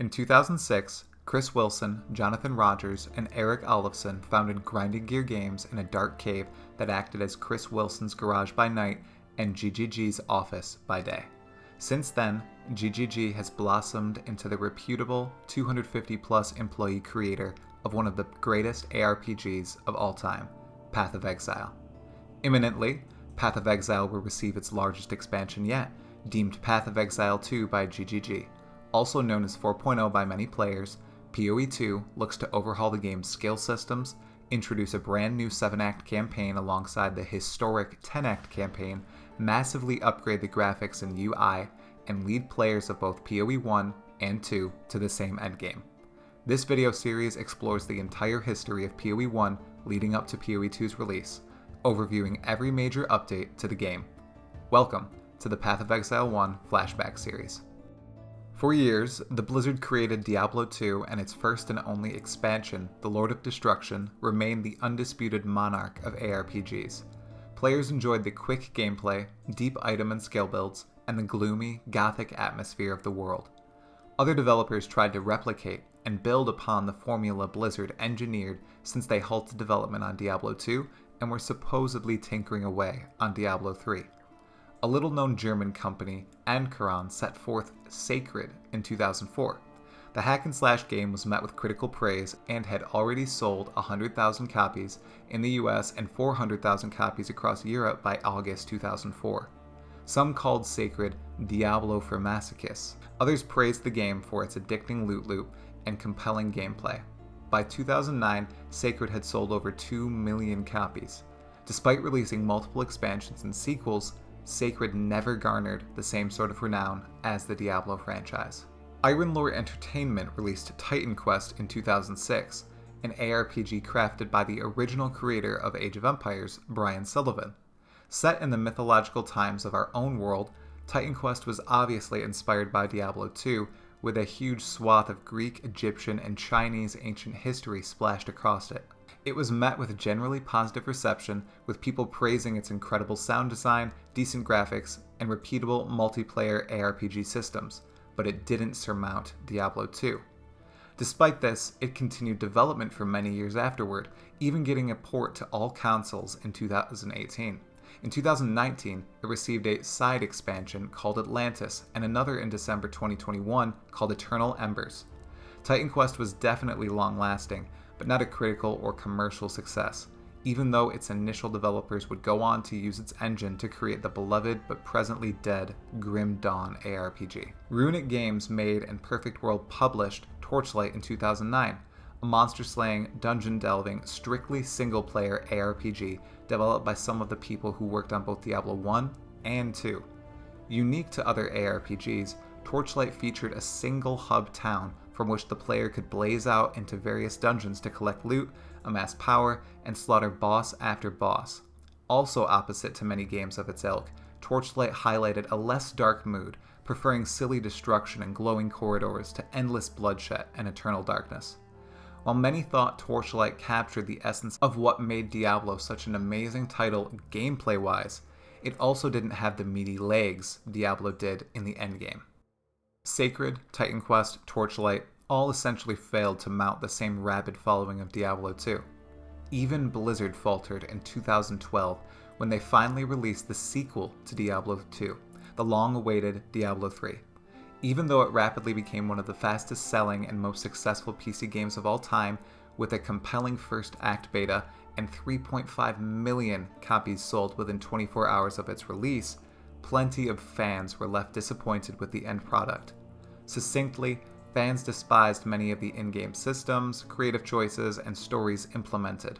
In 2006, Chris Wilson, Jonathan Rogers, and Erik Olafsson founded Grinding Gear Games in a dark cave that acted as Chris Wilson's garage by night and GGG's office by day. Since then, GGG has blossomed into the reputable 250-plus employee creator of one of the greatest aRPGs of all time, Path of Exile. Imminently, Path of Exile will receive its largest expansion yet, deemed Path of Exile 2 by GGG. Also known as 4.0 by many players, PoE 2 looks to overhaul the game's skill systems, introduce a brand new 7-act campaign alongside the historic 10-act campaign, massively upgrade the graphics and UI, and lead players of both PoE 1 and 2 to the same endgame. This video series explores the entire history of PoE 1 leading up to PoE 2's release, overviewing every major update to the game. Welcome to the Path of Exile 1 Flashback Series. For years, the Blizzard created Diablo II and its first and only expansion, the Lord of Destruction, remained the undisputed monarch of aRPGs. Players enjoyed the quick gameplay, deep item and skill builds, and the gloomy, gothic atmosphere of the world. Other developers tried to replicate and build upon the formula Blizzard engineered since they halted development on Diablo II and were supposedly tinkering away on Diablo III. A little-known German company, Ankaron, set forth Sacred in 2004. The hack-and-slash game was met with critical praise and had already sold 100,000 copies in the US and 400,000 copies across Europe by August 2004. Some called Sacred Diablo for masochists. Others praised the game for its addicting loot loop and compelling gameplay. By 2009, Sacred had sold over 2 million copies. Despite releasing multiple expansions and sequels, Sacred never garnered the same sort of renown as the Diablo franchise. Ironlore Entertainment released Titan Quest in 2006, an aRPG crafted by the original creator of Age of Empires, Brian Sullivan. Set in the mythological times of our own world, Titan Quest was obviously inspired by Diablo II, with a huge swath of Greek, Egyptian, and Chinese ancient history splashed across it. It was met with generally positive reception, with people praising its incredible sound design, decent graphics, and repeatable multiplayer aRPG systems, but it didn't surmount Diablo II. Despite this, it continued development for many years afterward, even getting a port to all consoles in 2018. In 2019, it received a side expansion called Atlantis, and another in December 2021 called Eternal Embers. Titan Quest was definitely long-lasting, but not a critical or commercial success, even though its initial developers would go on to use its engine to create the beloved but presently dead Grim Dawn aRPG. Runic Games made and Perfect World published Torchlight in 2009, a monster-slaying, dungeon-delving, strictly single-player aRPG developed by some of the people who worked on both Diablo 1 and 2. Unique to other aRPGs, Torchlight featured a single hub town from which the player could blaze out into various dungeons to collect loot, amass power, and slaughter boss after boss. Also opposite to many games of its ilk, Torchlight highlighted a less dark mood, preferring silly destruction and glowing corridors to endless bloodshed and eternal darkness. While many thought Torchlight captured the essence of what made Diablo such an amazing title gameplay-wise, it also didn't have the meaty legs Diablo did in the endgame. Sacred, Titan Quest, Torchlight all essentially failed to mount the same rabid following of Diablo 2. Even Blizzard faltered in 2012 when they finally released the sequel to Diablo 2, the long-awaited Diablo 3. Even though it rapidly became one of the fastest-selling and most successful PC games of all time, with a compelling first act beta and 3.5 million copies sold within 24 hours of its release, plenty of fans were left disappointed with the end product. Succinctly, fans despised many of the in-game systems, creative choices, and stories implemented.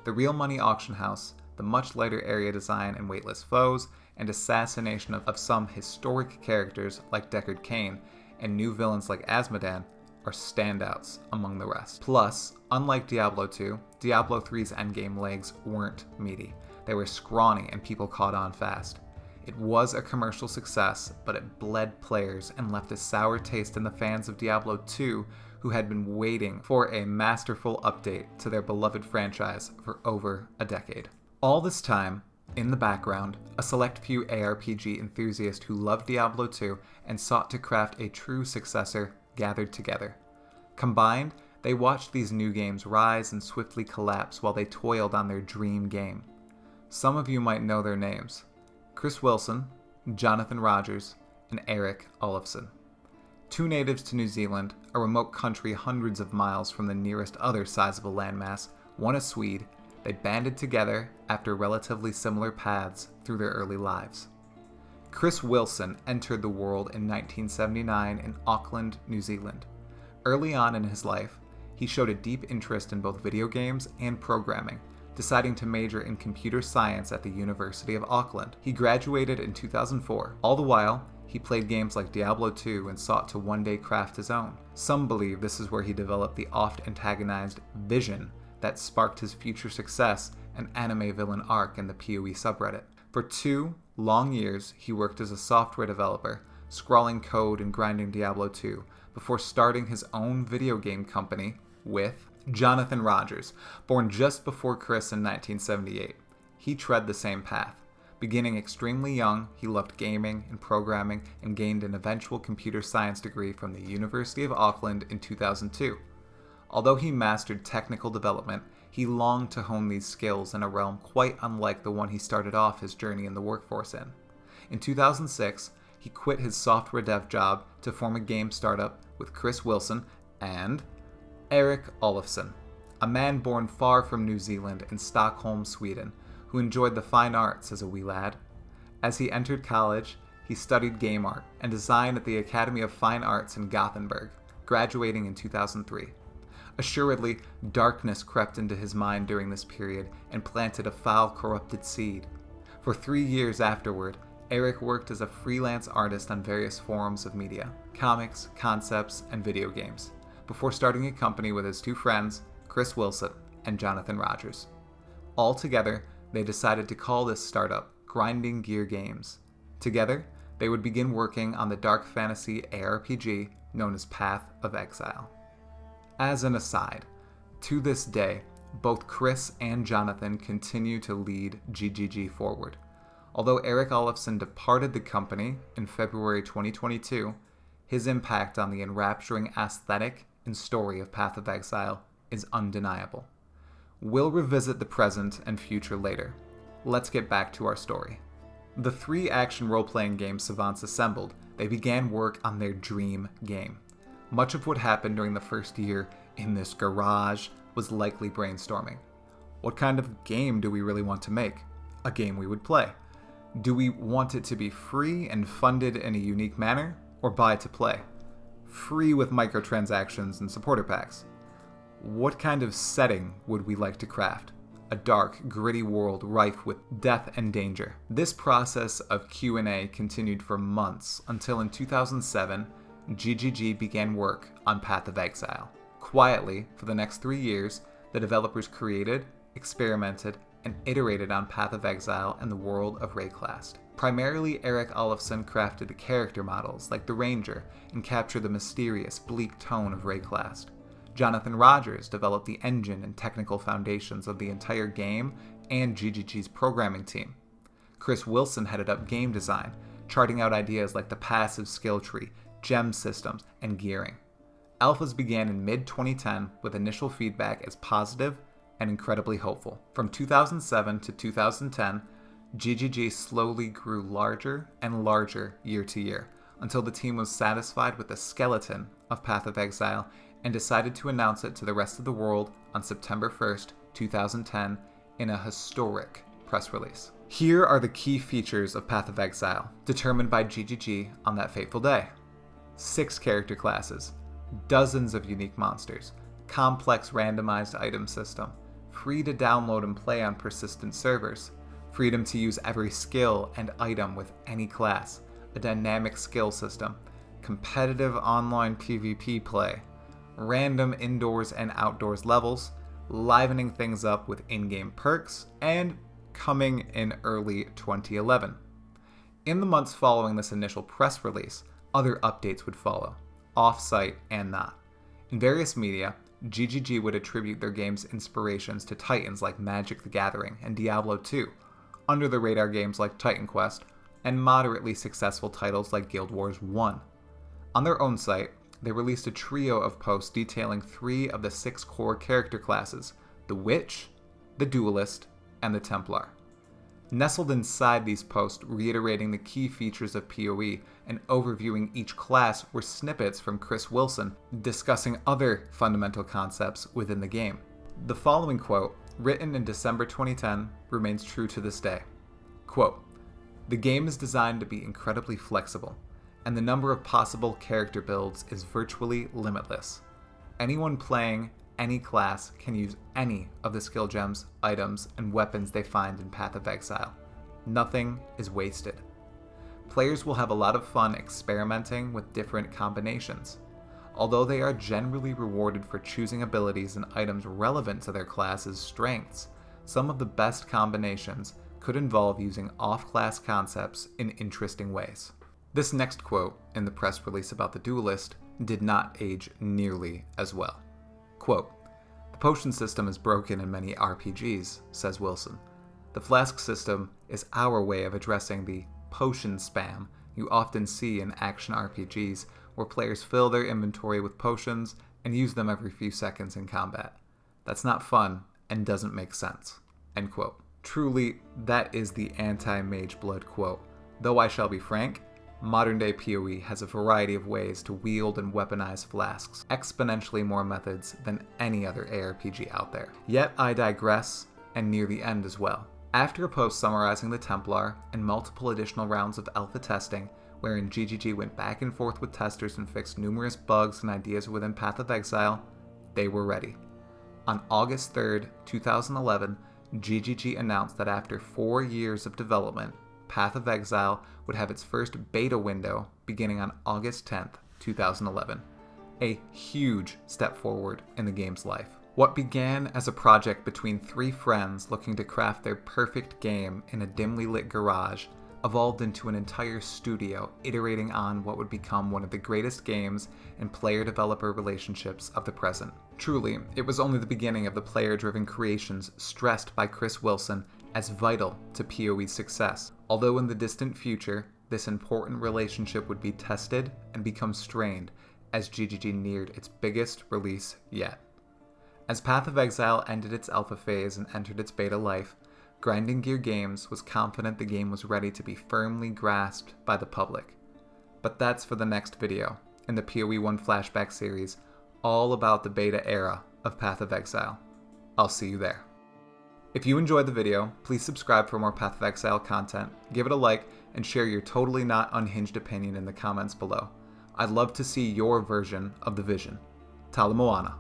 The real money auction house, the much lighter area design and weightless foes, and assassination of some historic characters like Deckard Cain, and new villains like Azmodan, are standouts among the rest. Plus, unlike Diablo 2, Diablo 3's endgame legs weren't meaty. They were scrawny and people caught on fast. It was a commercial success, but it bled players and left a sour taste in the fans of Diablo 2 who had been waiting for a masterful update to their beloved franchise for over a decade. All this time, in the background, a select few aRPG enthusiasts who loved Diablo 2 and sought to craft a true successor gathered together. Combined, they watched these new games rise and swiftly collapse while they toiled on their dream game. Some of you might know their names: Chris Wilson, Jonathan Rogers, and Erik Olafsson. Two natives to New Zealand, a remote country hundreds of miles from the nearest other sizable landmass, one a Swede, they banded together after relatively similar paths through their early lives. Chris Wilson entered the world in 1979 in Auckland, New Zealand. Early on in his life, he showed a deep interest in both video games and programming, deciding to major in computer science at the University of Auckland. He graduated in 2004. All the while, he played games like Diablo II and sought to one day craft his own. Some believe this is where he developed the oft-antagonized vision that sparked his future success and anime villain arc in the PoE subreddit. For 2 long years, he worked as a software developer, scrawling code and grinding Diablo II, before starting his own video game company with Jonathan Rogers, born just before Chris in 1978. He tread the same path. Beginning extremely young, he loved gaming and programming and gained an eventual computer science degree from the University of Auckland in 2002. Although he mastered technical development, he longed to hone these skills in a realm quite unlike the one he started off his journey in the workforce in. In 2006, he quit his software dev job to form a game startup with Chris Wilson and Erik Olafsson, a man born far from New Zealand in Stockholm, Sweden, who enjoyed the fine arts as a wee lad. As he entered college, he studied game art and design at the Academy of Fine Arts in Gothenburg, graduating in 2003. Assuredly, darkness crept into his mind during this period and planted a foul, corrupted seed. For 3 years afterward, Erik worked as a freelance artist on various forms of media, comics, concepts, and video games, before starting a company with his 2 friends, Chris Wilson and Jonathan Rogers. Altogether, they decided to call this startup Grinding Gear Games. Together, they would begin working on the dark fantasy aRPG known as Path of Exile. As an aside, to this day, both Chris and Jonathan continue to lead GGG forward. Although Erik Olafsson departed the company in February 2022, his impact on the enrapturing aesthetic and story of Path of Exile is undeniable. We'll revisit the present and future later. Let's get back to our story. The 3 action role-playing game savants assembled, they began work on their dream game. Much of what happened during the first year in this garage was likely brainstorming. What kind of game do we really want to make? A game we would play. Do we want it to be free and funded in a unique manner, or buy to play? Free with microtransactions and supporter packs. What kind of setting would we like to craft? A dark, gritty world rife with death and danger. This process of Q&A continued for months until in 2007, GGG began work on Path of Exile. Quietly, for the next 3 years, the developers created, experimented, and iterated on Path of Exile and the world of Rayclast. Primarily, Erik Olafsson crafted the character models like the Ranger and captured the mysterious, bleak tone of Rayclast. Jonathan Rogers developed the engine and technical foundations of the entire game and GGG's programming team. Chris Wilson headed up game design, charting out ideas like the passive skill tree, gem systems, and gearing. Alphas began in mid-2010 with initial feedback as positive and incredibly hopeful. From 2007 to 2010, GGG slowly grew larger and larger year to year, until the team was satisfied with the skeleton of Path of Exile and decided to announce it to the rest of the world on September 1st, 2010, in a historic press release. Here are the key features of Path of Exile, determined by GGG on that fateful day. 6 character classes, dozens of unique monsters, complex randomized item system, free to download and play on persistent servers, freedom to use every skill and item with any class, a dynamic skill system, competitive online PvP play, random indoors and outdoors levels, livening things up with in-game perks, and coming in early 2011. In the months following this initial press release, other updates would follow, off-site and not. In various media, GGG would attribute their game's inspirations to titans like Magic the Gathering and Diablo II, under-the-radar games like Titan Quest, and moderately successful titles like Guild Wars 1. On their own site, they released a trio of posts detailing 3 of the 6 core character classes: the Witch, the Duelist, and the Templar. Nestled inside these posts, reiterating the key features of PoE and overviewing each class, were snippets from Chris Wilson discussing other fundamental concepts within the game. The following quote, written in December 2010, remains true to this day. Quote, "The game is designed to be incredibly flexible, and the number of possible character builds is virtually limitless. Anyone playing any class can use any of the skill gems, items, and weapons they find in Path of Exile. Nothing is wasted. Players will have a lot of fun experimenting with different combinations. Although they are generally rewarded for choosing abilities and items relevant to their class's strengths, some of the best combinations could involve using off-class concepts in interesting ways." This next quote in the press release about the Duelist did not age nearly as well. Quote, "The potion system is broken in many RPGs, says Wilson. The flask system is our way of addressing the potion spam you often see in action RPGs, where players fill their inventory with potions and use them every few seconds in combat. That's not fun and doesn't make sense." End quote. Truly, that is the anti-Mage Blood quote. Though I shall be frank, modern-day PoE has a variety of ways to wield and weaponize flasks, exponentially more methods than any other aRPG out there. Yet I digress, and near the end as well. After a post summarizing the Templar and multiple additional rounds of alpha testing, wherein GGG went back and forth with testers and fixed numerous bugs and ideas within Path of Exile, they were ready. On August 3rd, 2011, GGG announced that after 4 years of development, Path of Exile would have its first beta window beginning on August 10th, 2011. A huge step forward in the game's life. What began as a project between 3 friends looking to craft their perfect game in a dimly lit garage evolved into an entire studio iterating on what would become one of the greatest games and player-developer relationships of the present. Truly, it was only the beginning of the player-driven creations stressed by Chris Wilson as vital to PoE's success, although in the distant future, this important relationship would be tested and become strained as GGG neared its biggest release yet. As Path of Exile ended its alpha phase and entered its beta life, Grinding Gear Games was confident the game was ready to be firmly grasped by the public. But that's for the next video, in the PoE 1 Flashback Series, all about the beta era of Path of Exile. I'll see you there. If you enjoyed the video, please subscribe for more Path of Exile content, give it a like, and share your totally not unhinged opinion in the comments below. I'd love to see your version of the vision. Tala Moana.